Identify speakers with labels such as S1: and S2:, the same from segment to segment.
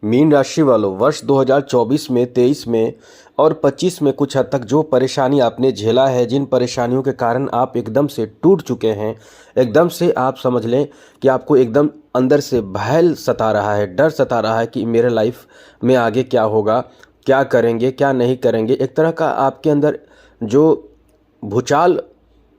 S1: Mean राशि वालों, वर्ष 2024 में, 23 में और 25 में कुछ हद तक जो परेशानी आपने झेला है, जिन परेशानियों के कारण आप एकदम से टूट चुके हैं, एकदम से आप समझ लें कि आपको एकदम अंदर से भय सता रहा है, डर सता रहा है कि मेरे लाइफ में आगे क्या होगा, क्या करेंगे, क्या नहीं करेंगे। एक तरह का आपके अंदर जो भूचाल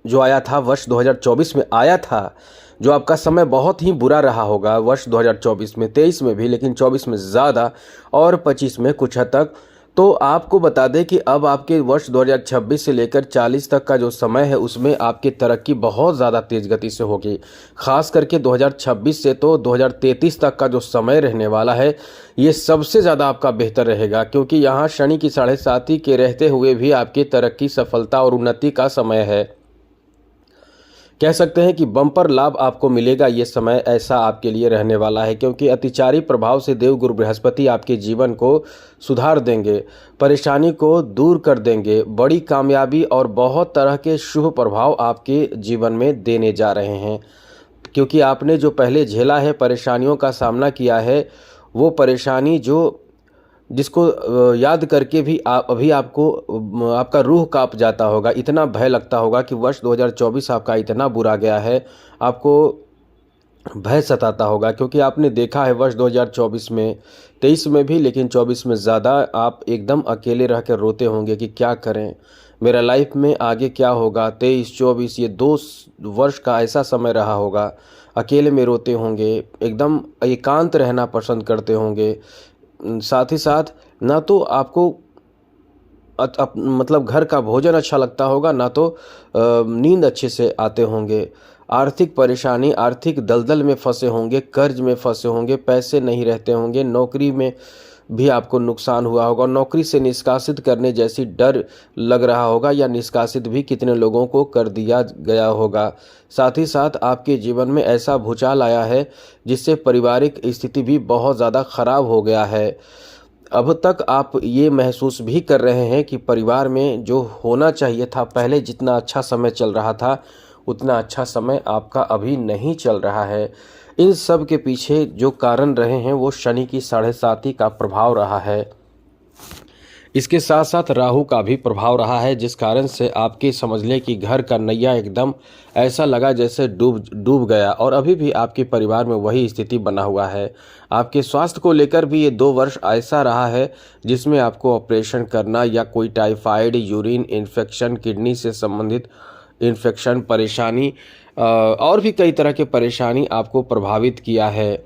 S1: जो आया था वर्ष 2024 में आया था, जो आपका समय बहुत ही बुरा रहा होगा वर्ष 2024 में, 23 में भी, लेकिन 24 में ज़्यादा और 25 में कुछ हद तक। तो आपको बता दें कि अब आपके वर्ष 2026 से लेकर 40 तक का जो समय है उसमें आपकी तरक्की बहुत ज़्यादा तेज़ गति से होगी। ख़ास करके 2026 से तो 2033 तक का जो समय रहने वाला है ये सबसे ज़्यादा आपका बेहतर रहेगा, क्योंकि यहाँ शनि की 7.5 के रहते हुए भी आपकी तरक्की, सफलता और उन्नति का समय है। कह सकते हैं कि बम्पर लाभ आपको मिलेगा। ये समय ऐसा आपके लिए रहने वाला है, क्योंकि अतिचारी प्रभाव से देवगुरु बृहस्पति आपके जीवन को सुधार देंगे, परेशानी को दूर कर देंगे, बड़ी कामयाबी और बहुत तरह के शुभ प्रभाव आपके जीवन में देने जा रहे हैं। क्योंकि आपने जो पहले झेला है, परेशानियों का सामना किया है, वो परेशानी जिसको याद करके भी अभी आपको आपका रूह कांप जाता होगा, इतना भय लगता होगा कि वर्ष 2024 आपका इतना बुरा गया है, आपको भय सताता होगा। क्योंकि आपने देखा है वर्ष 2024 में, 23 में भी, लेकिन 24 में ज़्यादा आप एकदम अकेले रह कर रोते होंगे कि क्या करें, मेरा लाइफ में आगे क्या होगा। 23-24 ये 2 वर्ष का ऐसा समय रहा होगा, अकेले में रोते होंगे, एकदम एकांत रहना पसंद करते होंगे। साथ ही साथ ना तो आपको मतलब घर का भोजन अच्छा लगता होगा, ना तो नींद अच्छे से आते होंगे। आर्थिक परेशानी, आर्थिक दलदल में फंसे होंगे, कर्ज में फंसे होंगे, पैसे नहीं रहते होंगे, नौकरी में भी आपको नुकसान हुआ होगा, नौकरी से निष्कासित करने जैसी डर लग रहा होगा, या निष्कासित भी कितने लोगों को कर दिया गया होगा। साथ ही साथ आपके जीवन में ऐसा भूचाल आया है जिससे पारिवारिक स्थिति भी बहुत ज़्यादा खराब हो गया है। अब तक आप ये महसूस भी कर रहे हैं कि परिवार में जो होना चाहिए था, पहले जितना अच्छा समय चल रहा था उतना अच्छा समय आपका अभी नहीं चल रहा है। इन सब के पीछे जो कारण रहे हैं वो शनि की 7.5 का प्रभाव रहा है। इसके साथ साथ राहु का भी प्रभाव रहा है, जिस कारण से आपके समझ लें कि घर का नैया एकदम ऐसा लगा जैसे डूब गया, और अभी भी आपके परिवार में वही स्थिति बना हुआ है। आपके स्वास्थ्य को लेकर भी ये 2 वर्ष ऐसा रहा है जिसमें आपको ऑपरेशन करना, या कोई टाइफाइड, यूरिन इन्फेक्शन, किडनी से संबंधित इन्फेक्शन, परेशानी और भी कई तरह के परेशानी आपको प्रभावित किया है,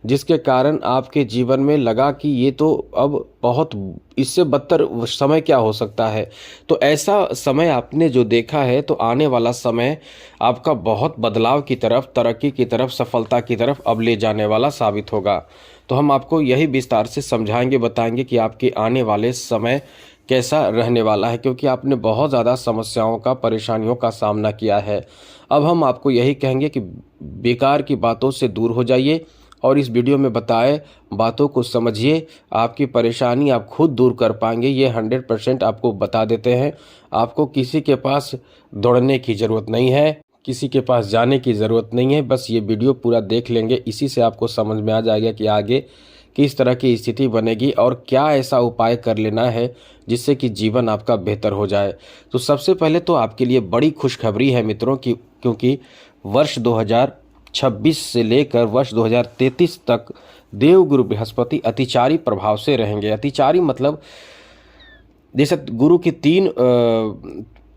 S1: जिसके कारण आपके जीवन में लगा कि ये तो अब बहुत, इससे बदतर समय क्या हो सकता है। तो ऐसा समय आपने जो देखा है, तो आने वाला समय आपका बहुत बदलाव की तरफ, तरक्की की तरफ, सफलता की तरफ अब ले जाने वाला साबित होगा। तो हम आपको यही विस्तार से समझाएंगे, बताएंगे कि आपके आने वाले समय कैसा रहने वाला है, क्योंकि आपने बहुत ज़्यादा समस्याओं का, परेशानियों का सामना किया है। अब हम आपको यही कहेंगे कि बेकार की बातों से दूर हो जाइए और इस वीडियो में बताए बातों को समझिए। आपकी परेशानी आप खुद दूर कर पाएंगे, ये 100% आपको बता देते हैं। आपको किसी के पास दौड़ने की ज़रूरत नहीं है, किसी के पास जाने की ज़रूरत नहीं है। बस ये वीडियो पूरा देख लेंगे, इसी से आपको समझ में आ जाएगा कि आगे किस तरह की स्थिति बनेगी और क्या ऐसा उपाय कर लेना है जिससे कि जीवन आपका बेहतर हो जाए। तो सबसे पहले तो आपके लिए बड़ी खुशखबरी है मित्रों की, क्योंकि वर्ष 2026 से लेकर वर्ष 2033 तक देवगुरु बृहस्पति अतिचारी प्रभाव से रहेंगे। अतिचारी मतलब जैसे गुरु की 3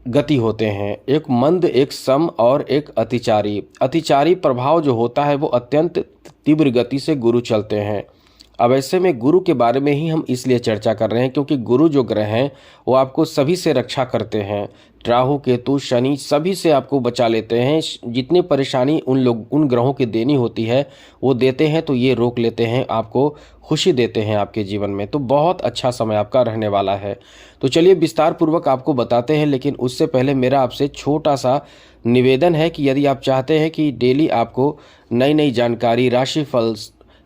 S1: गति होते हैं, एक मंद, एक सम और एक अतिचारी। अतिचारी प्रभाव जो होता है वो अत्यंत तीव्र गति से गुरु चलते हैं। अब ऐसे में गुरु के बारे में ही हम इसलिए चर्चा कर रहे हैं क्योंकि गुरु जो ग्रह हैं वो आपको सभी से रक्षा करते हैं। राहु, केतु, शनि सभी से आपको बचा लेते हैं। जितनी परेशानी उन ग्रहों की देनी होती है वो देते हैं, तो ये रोक लेते हैं, आपको खुशी देते हैं आपके जीवन में। तो बहुत अच्छा समय आपका रहने वाला है। तो चलिए विस्तार पूर्वक आपको बताते हैं, लेकिन उससे पहले मेरा आपसे छोटा सा निवेदन है कि यदि आप चाहते हैं कि डेली आपको नई नई जानकारी, राशिफल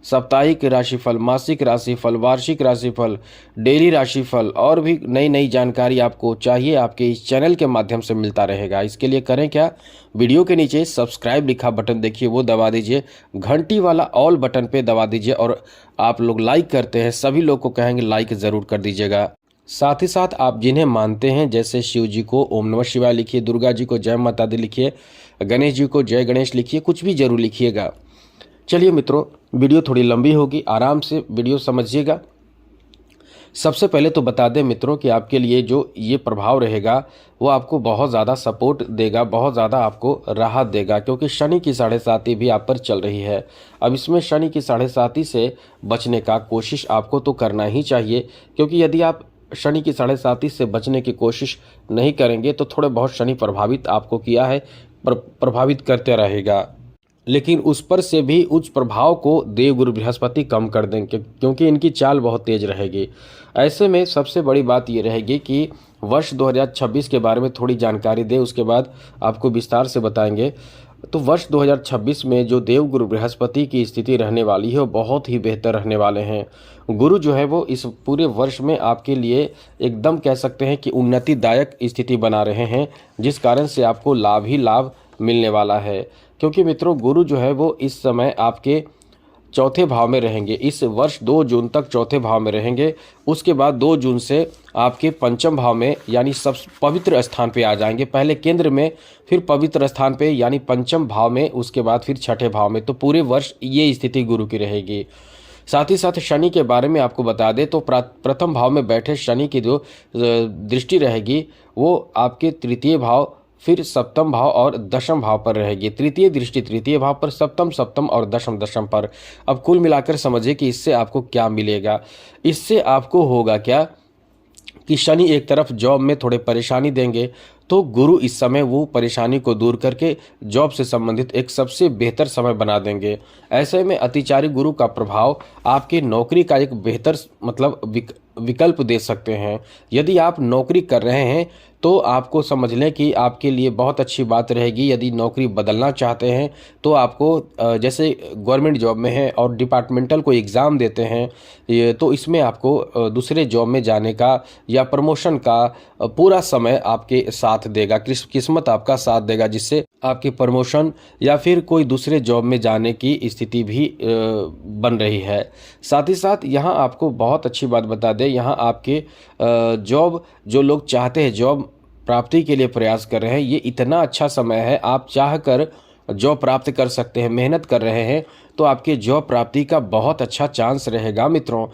S1: साप्ताहिक राशिफल, मासिक राशिफल, वार्षिक राशिफल, डेली राशिफल और भी नई नई जानकारी आपको चाहिए आपके इस चैनल के माध्यम से मिलता रहेगा। इसके लिए करें क्या, वीडियो के नीचे सब्सक्राइब लिखा बटन देखिए वो दबा दीजिए, घंटी वाला ऑल बटन पे दबा दीजिए और आप लोग लाइक करते हैं सभी लोग को कहेंगे लाइक ज़रूर कर दीजिएगा। साथ ही साथ आप जिन्हें मानते हैं जैसे शिव जी को ओम नमः शिवाय लिखिए, दुर्गा जी को जय माता दी लिखिए, गणेश जी को जय गणेश लिखिए, कुछ भी जरूर लिखिएगा। चलिए मित्रों, वीडियो थोड़ी लंबी होगी, आराम से वीडियो समझिएगा। सबसे पहले तो बता दें मित्रों कि आपके लिए जो ये प्रभाव रहेगा वो आपको बहुत ज़्यादा सपोर्ट देगा, बहुत ज़्यादा आपको राहत देगा, क्योंकि शनि की 7.5 भी आप पर चल रही है। अब इसमें शनि की 7.5 से बचने का कोशिश आपको तो करना ही चाहिए, क्योंकि यदि आप शनि की 7.5 से बचने की कोशिश नहीं करेंगे तो थोड़े बहुत शनि प्रभावित आपको किया है, प्रभावित करते रहेगा, लेकिन उस पर से भी उच्च प्रभाव को देवगुरु बृहस्पति कम कर देंगे, क्योंकि इनकी चाल बहुत तेज रहेगी। ऐसे में सबसे बड़ी बात ये रहेगी कि वर्ष 2026 के बारे में थोड़ी जानकारी दें, उसके बाद आपको विस्तार से बताएंगे। तो वर्ष 2026 में जो देवगुरु बृहस्पति की स्थिति रहने वाली है वो बहुत ही बेहतर रहने वाले हैं। गुरु जो है वो इस पूरे वर्ष में आपके लिए एकदम कह सकते हैं कि उन्नतिदायक स्थिति बना रहे हैं, जिस कारण से आपको लाभ ही लाभ मिलने वाला है। क्योंकि मित्रों गुरु जो है वो इस समय आपके चौथे भाव में रहेंगे, इस वर्ष 2 जून तक चौथे भाव में रहेंगे। उसके बाद 2 जून से आपके पंचम भाव में यानी सब पवित्र स्थान पे आ जाएंगे, पहले केंद्र में फिर पवित्र स्थान पे यानी पंचम भाव में, उसके बाद फिर छठे भाव में। तो पूरे वर्ष ये स्थिति गुरु की रहेगी। साथ ही साथ शनि के बारे में आपको बता दें तो प्रथम भाव में बैठे शनि की जो दृष्टि रहेगी वो आपके तृतीय भाव, फिर सप्तम भाव और दशम भाव पर रहेगी। तृतीय दृष्टि तृतीय भाव पर, सप्तम और दशम पर। अब कुल मिलाकर समझिए कि इससे आपको क्या मिलेगा। इससे आपको होगा क्या कि शनि एक तरफ जॉब में थोड़े परेशानी देंगे, तो गुरु इस समय वो परेशानी को दूर करके जॉब से संबंधित एक सबसे बेहतर समय बना देंगे। ऐसे में अतिचारी गुरु का प्रभाव आपकी नौकरी का एक बेहतर विकल्प दे सकते हैं। यदि आप नौकरी कर रहे हैं तो आपको समझ लें कि आपके लिए बहुत अच्छी बात रहेगी। यदि नौकरी बदलना चाहते हैं तो आपको जैसे गवर्नमेंट जॉब में है और डिपार्टमेंटल कोई एग्ज़ाम देते हैं तो इसमें आपको दूसरे जॉब में जाने का या प्रमोशन का पूरा समय आपके साथ देगा, किस्मत आपका साथ देगा, जिससे आपकी प्रमोशन या फिर कोई दूसरे जॉब में जाने की स्थिति भी बन रही है। साथ ही साथ यहाँ आपको बहुत अच्छी बात बता दें, यहाँ आपके जॉब जो लोग चाहते हैं, जॉब प्राप्ति के लिए प्रयास कर रहे हैं, ये इतना अच्छा समय है, आप चाहकर जॉब प्राप्त कर सकते हैं। मेहनत कर रहे हैं तो आपके जॉब प्राप्ति का बहुत अच्छा चांस रहेगा। मित्रों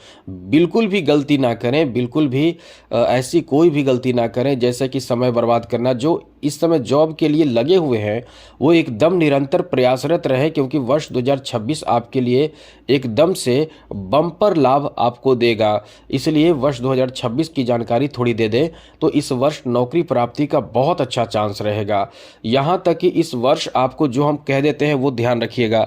S1: बिल्कुल भी गलती ना करें, बिल्कुल भी ऐसी कोई भी गलती ना करें जैसे कि समय बर्बाद करना। जो इस समय जॉब के लिए लगे हुए हैं वो एकदम निरंतर प्रयासरत रहे, क्योंकि वर्ष 2026 आपके लिए एकदम से बम्पर लाभ आपको देगा। इसलिए वर्ष 2026 की जानकारी थोड़ी दे दें तो इस वर्ष नौकरी प्राप्ति का बहुत अच्छा चांस रहेगा। यहाँ तक कि इस वर्ष आपको जो हम कह देते हैं वो ध्यान रखिएगा।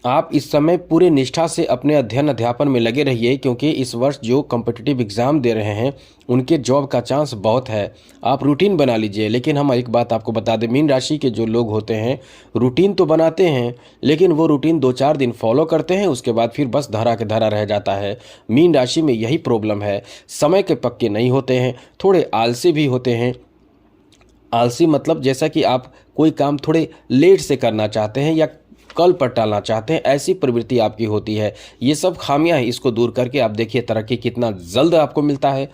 S1: आप इस समय पूरे निष्ठा से अपने अध्ययन अध्यापन में लगे रहिए, क्योंकि इस वर्ष जो कॉम्पिटिटिव एग्ज़ाम दे रहे हैं उनके जॉब का चांस बहुत है। आप रूटीन बना लीजिए। लेकिन हम एक बात आपको बता दें, मीन राशि के जो लोग होते हैं रूटीन तो बनाते हैं, लेकिन वो रूटीन 2-4 दिन फॉलो करते हैं, उसके बाद फिर बस धरा के धरा रह जाता है। मीन राशि में यही प्रॉब्लम है, समय के पक्के नहीं होते हैं, थोड़े आलसी भी होते हैं। आलसी मतलब जैसा कि आप कोई काम थोड़े लेट से करना चाहते हैं या कल पर टालना चाहते हैं, ऐसी प्रवृत्ति आपकी होती है। ये सब खामियां हैं, इसको दूर करके आप देखिए तरक्की कितना जल्द आपको मिलता है।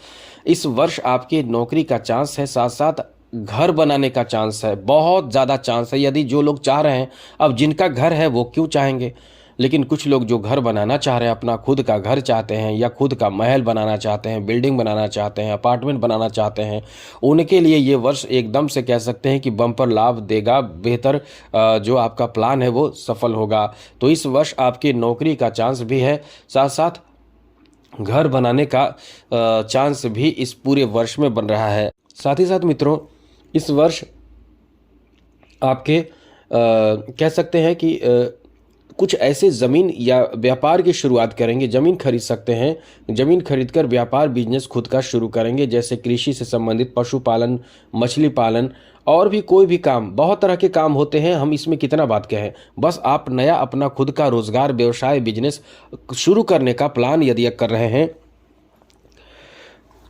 S1: इस वर्ष आपकी नौकरी का चांस है, साथ साथ घर बनाने का चांस है, बहुत ज़्यादा चांस है। यदि जो लोग चाह रहे हैं, अब जिनका घर है वो क्यों चाहेंगे, लेकिन कुछ लोग जो घर बनाना चाह रहे हैं, अपना खुद का घर चाहते हैं या खुद का महल बनाना चाहते हैं, बिल्डिंग बनाना चाहते हैं, अपार्टमेंट बनाना चाहते हैं, उनके लिए ये वर्ष एकदम से कह सकते हैं कि बम्पर लाभ देगा। बेहतर जो आपका प्लान है वो सफल होगा। तो इस वर्ष आपकी नौकरी का चांस भी है, साथ साथ घर बनाने का चांस भी इस पूरे वर्ष में बन रहा है। साथ ही साथ मित्रों इस वर्ष आपके कह सकते हैं कि कुछ ऐसे ज़मीन या व्यापार की शुरुआत करेंगे, ज़मीन खरीद सकते हैं, ज़मीन खरीदकर व्यापार बिजनेस खुद का शुरू करेंगे, जैसे कृषि से संबंधित, पशुपालन, मछली पालन और भी कोई भी काम, बहुत तरह के काम होते हैं, हम इसमें कितना बात कहें। बस आप नया अपना खुद का रोजगार, व्यवसाय, बिजनेस शुरू करने का प्लान यदि कर रहे हैं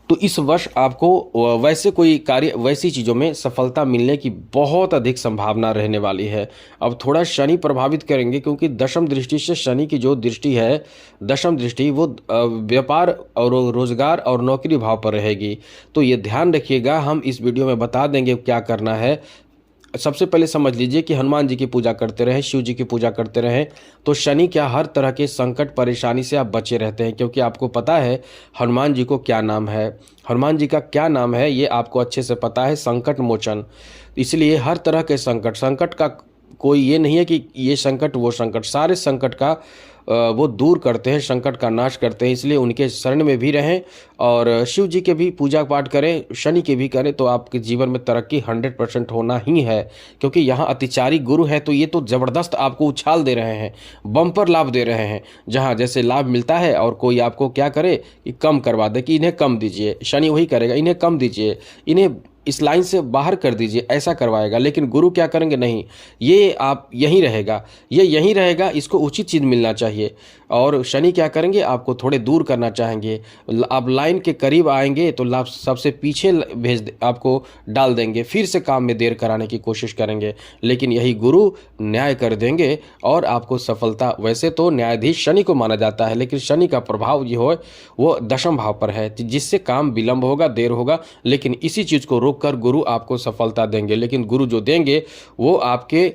S1: तो इस वर्ष आपको वैसे कोई कार्य, वैसी चीज़ों में सफलता मिलने की बहुत अधिक संभावना रहने वाली है। अब थोड़ा शनि प्रभावित करेंगे, क्योंकि दशम दृष्टि से शनि की जो दृष्टि है, दशम दृष्टि, वो व्यापार और रोजगार और नौकरी भाव पर रहेगी। तो ये ध्यान रखिएगा, हम इस वीडियो में बता देंगे क्या करना है। सबसे पहले समझ लीजिए कि हनुमान जी की पूजा करते रहें, शिव जी की पूजा करते रहें, तो शनि क्या हर तरह के संकट परेशानी से आप बचे रहते हैं। क्योंकि आपको पता है हनुमान जी को क्या नाम है, हनुमान जी का क्या नाम है ये आपको अच्छे से पता है, संकट मोचन। इसलिए हर तरह के संकट का कोई ये नहीं है कि ये संकट वो संकट, सारे संकट का वो दूर करते हैं, संकट का नाश करते हैं। इसलिए उनके शरण में भी रहें और शिव जी के भी पूजा पाठ करें, शनि के भी करें, तो आपके जीवन में तरक्की 100% होना ही है। क्योंकि यहाँ अतिचारी गुरु है, तो ये तो ज़बरदस्त आपको उछाल दे रहे हैं, बम्पर लाभ दे रहे हैं। जहाँ जैसे लाभ मिलता है और कोई आपको क्या करे कि कम करवा दे, कि इन्हें कम दीजिए, शनि वही करेगा, इन्हें कम दीजिए, इन्हें इस लाइन से बाहर कर दीजिए, ऐसा करवाएगा। लेकिन गुरु क्या करेंगे, नहीं, ये आप यहीं रहेगा, ये यहीं रहेगा, इसको उचित चीज़ मिलना चाहिए। और शनि क्या करेंगे, आपको थोड़े दूर करना चाहेंगे। आप लाइन के करीब आएंगे तो लाभ सबसे पीछे आपको डाल देंगे, फिर से काम में देर कराने की कोशिश करेंगे। लेकिन यही गुरु न्याय कर देंगे और आपको सफलता, वैसे तो न्यायाधीश शनि को माना जाता है, लेकिन शनि का प्रभाव जो है वो दशम भाव पर है, जिससे काम विलंब होगा, देर होगा। लेकिन इसी चीज़ को कर गुरु आपको सफलता देंगे। लेकिन गुरु जो देंगे वो आपके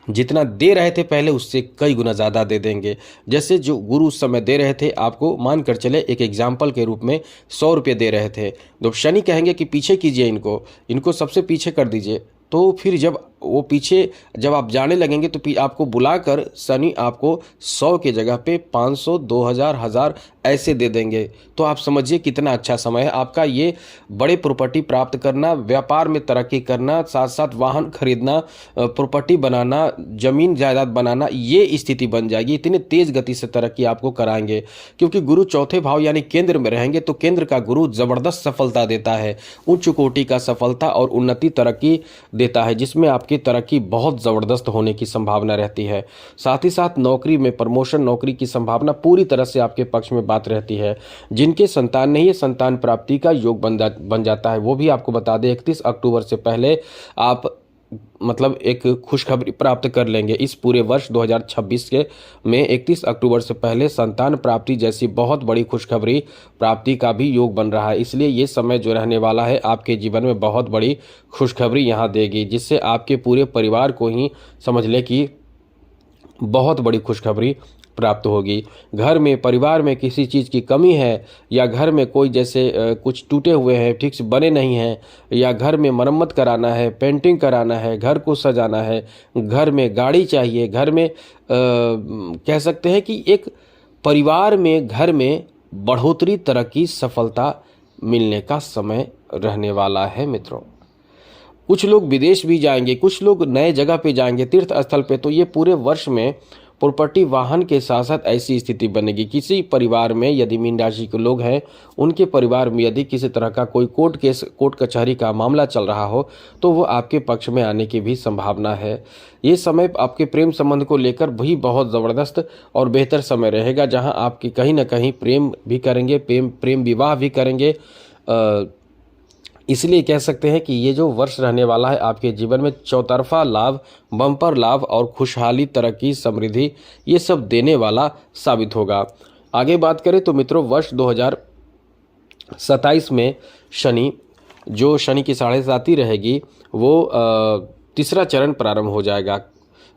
S1: जितना दे रहे थे पहले, उससे कई गुना ज़्यादा दे देंगे। जैसे जो गुरु उस समय दे रहे थे, आपको मान कर चले एक एग्जाम्पल के रूप में 100 रुपये दे रहे थे, तो शनि कहेंगे कि पीछे कीजिए, इनको सबसे पीछे कर दीजिए। तो फिर जब वो पीछे जब आप जाने लगेंगे तो आपको बुलाकर शनि आपको 100 के जगह पे 500, 2000, 1000 ऐसे दे देंगे। तो आप समझिए कितना अच्छा समय है आपका। ये बड़े प्रॉपर्टी प्राप्त करना, व्यापार में तरक्की करना, साथ साथ वाहन खरीदना, प्रॉपर्टी बनाना, जमीन जायदाद बनाना, ये स्थिति बन जाएगी। इतने तेज गति से तरक्की आपको कराएंगे, क्योंकि गुरु चौथे भाव यानी केंद्र में रहेंगे। तो केंद्र का गुरु जबरदस्त सफलता देता है, उच्च कोटि का सफलता और उन्नति तरक्की देता है, जिसमें आपकी तरक्की बहुत ज़बरदस्त होने की संभावना रहती है। साथ ही साथ नौकरी में प्रमोशन, नौकरी की संभावना पूरी तरह से आपके पक्ष में बात रहती है। जिनके संतान नहीं है, संतान प्राप्ति का योग बन जाता है। वो भी आपको बता दें 31 अक्टूबर से पहले आप मतलब एक खुशखबरी प्राप्त कर लेंगे। इस पूरे वर्ष 2026 के में 31 अक्टूबर से पहले संतान प्राप्ति जैसी बहुत बड़ी खुशखबरी प्राप्ति का भी योग बन रहा है। इसलिए ये समय जो रहने वाला है आपके जीवन में बहुत बड़ी खुशखबरी यहाँ देगी, जिससे आपके पूरे परिवार को ही समझ ले कि बहुत बड़ी खुशखबरी प्राप्त होगी। घर में, परिवार में किसी चीज़ की कमी है, या घर में कोई जैसे कुछ टूटे हुए हैं, ठीक से बने नहीं हैं, या घर में मरम्मत कराना है, पेंटिंग कराना है, घर को सजाना है, घर में गाड़ी चाहिए, घर में कह सकते हैं कि एक परिवार में, घर में बढ़ोतरी, तरक्की, सफलता मिलने का समय रहने वाला है मित्रों। कुछ लोग विदेश भी जाएंगे, कुछ लोग नए जगह पे जाएंगे, तीर्थ स्थल पे। तो ये पूरे वर्ष में प्रॉपर्टी, वाहन के साथ साथ ऐसी स्थिति बनेगी। किसी परिवार में यदि मीन राशि के लोग हैं, उनके परिवार में यदि किसी तरह का कोई कोर्ट केस, कोर्ट कचहरी का मामला चल रहा हो, तो वो आपके पक्ष में आने की भी संभावना है। ये समय आपके प्रेम संबंध को लेकर भी बहुत ज़बरदस्त और बेहतर समय रहेगा, जहाँ आपकी कहीं ना कहीं प्रेम भी करेंगे, प्रेम विवाह भी करेंगे। इसलिए कह सकते हैं कि ये जो वर्ष रहने वाला है आपके जीवन में चौतरफा लाभ, बम्पर लाभ और खुशहाली, तरक्की, समृद्धि, ये सब देने वाला साबित होगा। आगे बात करें तो मित्रों, वर्ष 2027 में शनि, जो शनि की 7.5 रहेगी, वो तीसरा चरण प्रारंभ हो जाएगा।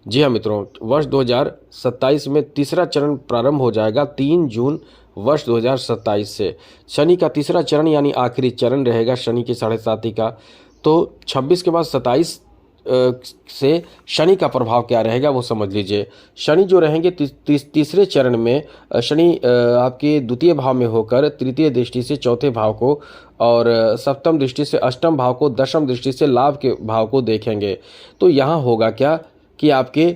S1: जी हाँ मित्रों, वर्ष 2027 में तीसरा चरण प्रारंभ हो जाएगा 3 जून वर्ष 2027 से। शनि का तीसरा चरण यानी आखिरी चरण रहेगा शनि की 7.5 का। तो 26 के बाद 27 से शनि का प्रभाव क्या रहेगा वो समझ लीजिए। शनि जो रहेंगे तीसरे चरण में, शनि आपके द्वितीय भाव में होकर तृतीय दृष्टि से चौथे भाव को, और सप्तम दृष्टि से अष्टम भाव को, दशम दृष्टि से लाभ के भाव को देखेंगे। तो यहाँ होगा क्या कि आपके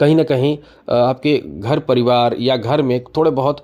S1: कहीं ना कहीं आपके घर परिवार या घर में थोड़े बहुत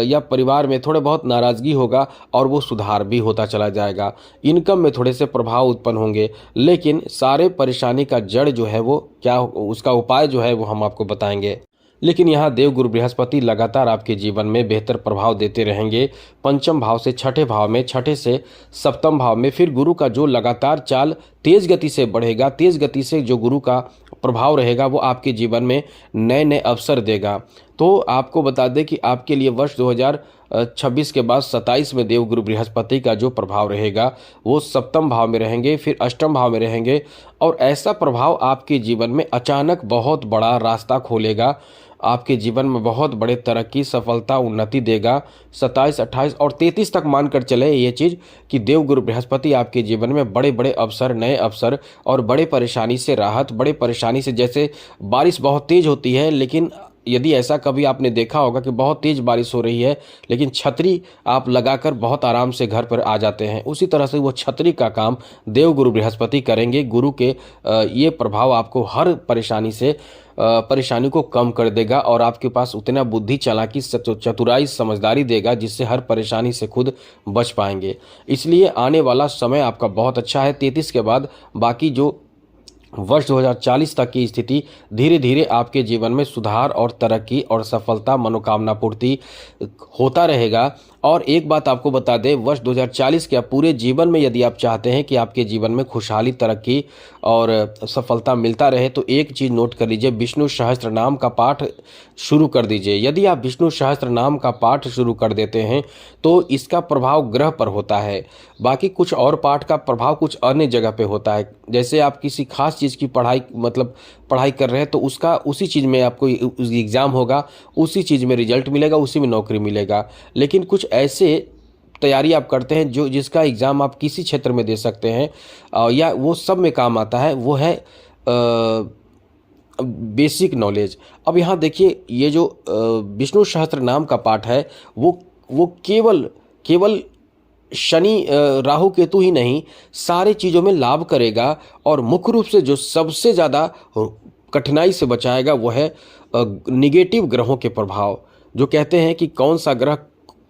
S1: या परिवार में थोड़े बहुत नाराज़गी होगा और वो सुधार भी होता चला जाएगा। इनकम में थोड़े से प्रभाव उत्पन्न होंगे, लेकिन सारे परेशानी का जड़ जो है वो क्या, उसका उपाय जो है वो हम आपको बताएंगे। लेकिन यहाँ देवगुरु बृहस्पति लगातार आपके जीवन में बेहतर प्रभाव देते रहेंगे। पंचम भाव से छठे भाव में, छठे से सप्तम भाव में फिर गुरु का जो लगातार चाल तेज गति से बढ़ेगा, तेज गति से जो गुरु का प्रभाव रहेगा वो आपके जीवन में नए नए अवसर देगा। तो आपको बता दें कि आपके लिए वर्ष 2026 के बाद 27 में देवगुरु बृहस्पति का जो प्रभाव रहेगा वो सप्तम भाव में रहेंगे, फिर अष्टम भाव में रहेंगे, और ऐसा प्रभाव आपके जीवन में अचानक बहुत बड़ा रास्ता खोलेगा, आपके जीवन में बहुत बड़े तरक्की, सफलता, उन्नति देगा। 27, 28 और 33 तक मानकर चले ये चीज़ कि देवगुरु बृहस्पति आपके जीवन में बड़े बड़े अवसर, नए अवसर और बड़े परेशानी से राहत, बड़े परेशानी से, जैसे बारिश बहुत तेज होती है, लेकिन यदि ऐसा कभी आपने देखा होगा कि बहुत तेज बारिश हो रही है लेकिन छतरी आप लगाकर बहुत आराम से घर पर आ जाते हैं, उसी तरह से वो छतरी का काम देवगुरु बृहस्पति करेंगे। गुरु के ये प्रभाव आपको हर परेशानी को कम कर देगा और आपके पास उतना बुद्धि, चालाकी, चतुराई, समझदारी देगा जिससे हर परेशानी से खुद बच पाएंगे। इसलिए आने वाला समय आपका बहुत अच्छा है। 33 के बाद बाकी जो वर्ष 2040 तक की स्थिति धीरे धीरे आपके जीवन में सुधार और तरक्की और सफलता, मनोकामना पूर्ति होता रहेगा। और एक बात आपको बता दें, वर्ष 2040 के पूरे जीवन में यदि आप चाहते हैं कि आपके जीवन में खुशहाली, तरक्की और सफलता मिलता रहे तो एक चीज़ नोट कर लीजिए, विष्णु सहस्त्र नाम का पाठ शुरू कर दीजिए। यदि आप विष्णु सहस्त्र नाम का पाठ शुरू कर देते हैं तो इसका प्रभाव ग्रह पर होता है, बाकी कुछ और पाठ का प्रभाव कुछ अन्य जगह पे होता है। जैसे आप किसी खास चीज़ की पढ़ाई कर रहे हैं तो उसका उसी चीज़ में आपको एग्ज़ाम होगा, उसी चीज़ में रिजल्ट मिलेगा, उसी में नौकरी मिलेगा। लेकिन कुछ ऐसे तैयारी आप करते हैं जो जिसका एग्ज़ाम आप किसी क्षेत्र में दे सकते हैं या वो सब में काम आता है, वो है बेसिक नॉलेज। अब यहाँ देखिए, ये जो विष्णु सहस्त्र नाम का पाठ है वो केवल शनि, राहु, केतु ही नहीं, सारी चीज़ों में लाभ करेगा। और मुख्य रूप से जो सबसे ज़्यादा कठिनाई से बचाएगा वो है निगेटिव ग्रहों के प्रभाव। जो कहते हैं कि कौन सा ग्रह,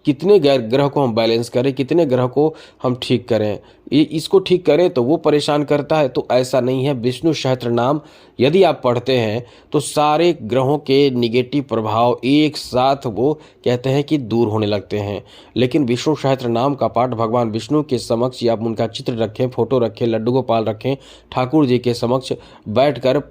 S1: कितने ग्रह को हम बैलेंस करें, कितने ग्रह को हम ठीक करें, इसको ठीक करें तो वो परेशान करता है। तो ऐसा नहीं है। विष्णु सहस्त्र नाम यदि आप पढ़ते हैं तो सारे ग्रहों के निगेटिव प्रभाव एक साथ वो कहते हैं कि दूर होने लगते हैं। लेकिन विष्णु सहस्त्र नाम का पाठ भगवान विष्णु के समक्ष, या उनका चित्र रखें, फोटो रखें, लड्डू गोपाल रखें, ठाकुर जी के समक्ष बैठकर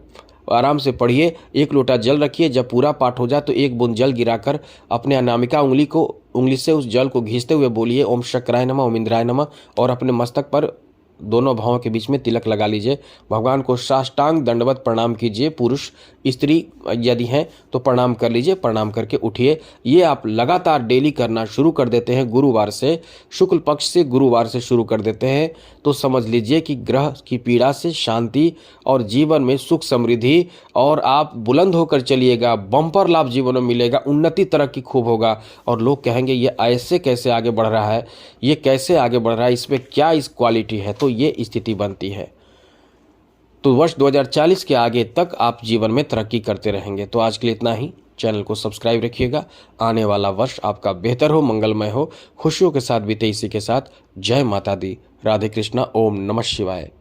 S1: आराम से पढ़िए। एक लोटा जल रखिए, जब पूरा पाठ हो जाए तो एक बूंद जल गिराकर अपने अनामिका उंगली से उस जल को घींचते हुए बोलिए ओम शक्राय नमः, ओम इंद्राय नमः, और अपने मस्तक पर दोनों भावों के बीच में तिलक लगा लीजिए। भगवान को साष्टांग दंडवत प्रणाम कीजिए। पुरुष, स्त्री यदि हैं तो प्रणाम कर लीजिए, प्रणाम करके उठिए। ये आप लगातार डेली करना शुरू कर देते हैं, गुरुवार से, शुक्ल पक्ष से गुरुवार से शुरू कर देते हैं, तो समझ लीजिए कि ग्रह की पीड़ा से शांति और जीवन में सुख, समृद्धि, और आप बुलंद होकर चलिएगा। बम्पर लाभ जीवन में मिलेगा, उन्नति, तरक्की खूब होगा। और लोग कहेंगे ये ऐसे कैसे आगे बढ़ रहा है, ये कैसे आगे बढ़ रहा है, इसमें क्या इस क्वालिटी है। तो ये स्थिति बनती है। तो वर्ष 2040 के आगे तक आप जीवन में तरक्की करते रहेंगे। तो आज के लिए इतना ही। चैनल को सब्सक्राइब रखिएगा। आने वाला वर्ष आपका बेहतर हो, मंगलमय हो, खुशियों के साथ बीते। इसी के साथ जय माता दी, राधे कृष्णा, ओम नमः शिवाय।